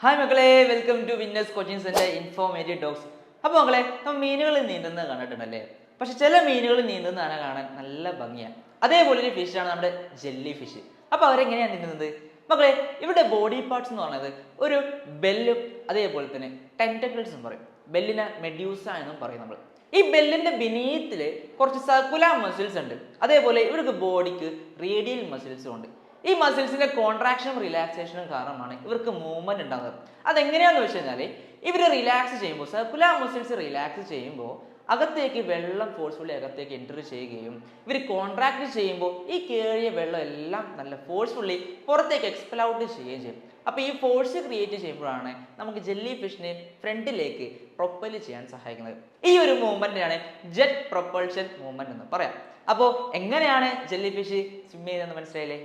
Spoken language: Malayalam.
ഹായ് മക്കളെ, welcome to winners coaching centre informative talks. അപ്പോൾ മക്കളെ, നമ്മൾ മീനുകൾ നീന്തുന്നത് കണ്ടിട്ടുണ്ടല്ലേ? പക്ഷെ ചില മീനുകൾ നീന്തുന്നതാണ് കാണാൻ നല്ല ഭംഗിയാണ്. അതേപോലെ ഒരു ഫിഷാണ് നമ്മുടെ ജെല്ലി ഫിഷ്. അപ്പോൾ അവരെങ്ങനെയാണ് നീന്തുന്നത് മക്കളെ? ഇവിടെ ബോഡി പാർട്സ് എന്ന് പറയുന്നത് ഒരു ബെല്ലും അതേപോലെ തന്നെ ടെന്റക്കിൾസ് എന്ന് പറയും. ബെല്ലിനെ മെഡ്യൂസ എന്നും പറയും നമ്മൾ. ഈ ബെല്ലിന്റെ ബിനീത്തില് കുറച്ച് സർക്കുലർ മസിൽസ് ഉണ്ട്. അതേപോലെ ഇവർക്ക് ബോഡിക്ക് റേഡിയൽ മസിൽസും ഉണ്ട്. ഈ മസിൽസിന്റെ കോൺട്രാക്ഷനും റിലാക്സേഷനും കാരണമാണ് ഇവർക്ക് മൂവ്മെന്റ് ഉണ്ടാകുന്നത്. അതെങ്ങനെയാന്ന് വെച്ച് കഴിഞ്ഞാൽ ഇവർ റിലാക്സ് ചെയ്യുമ്പോൾ, സർക്കുലർ മസിൽസ് റിലാക്സ് ചെയ്യുമ്പോൾ അകത്തേക്ക് വെള്ളം ഫോഴ്സ്ഫുള്ളി അകത്തേക്ക് എൻറ്റർ ചെയ്യുകയും ഇവർ കോൺട്രാക്ട് ചെയ്യുമ്പോൾ ഈ കയറിയ വെള്ളം എല്ലാം നല്ല ഫോഴ്സ്ഫുള്ളി പുറത്തേക്ക് എക്സ്പെൽ ഔട്ട് ചെയ്യുകയും ചെയ്യും. അപ്പോൾ ഈ ഫോഴ്സ് ക്രിയേറ്റ് ചെയ്യുമ്പോഴാണ് നമുക്ക് ജെല്ലി ഫിഷിനെ ഫ്രണ്ടിലേക്ക് പ്രൊപ്പൽ ചെയ്യാൻ സഹായിക്കുന്നത്. ഈ ഒരു മൂവ്മെന്റിനാണ് ജെറ്റ് പ്രൊപ്പൽഷൻ മൂവ്മെന്റ് എന്ന് പറയാം. അപ്പോൾ എങ്ങനെയാണ് ജെല്ലി ഫിഷ് സ്വിം ചെയ്യുന്നതെന്ന് മനസ്സിലായില്ലേ?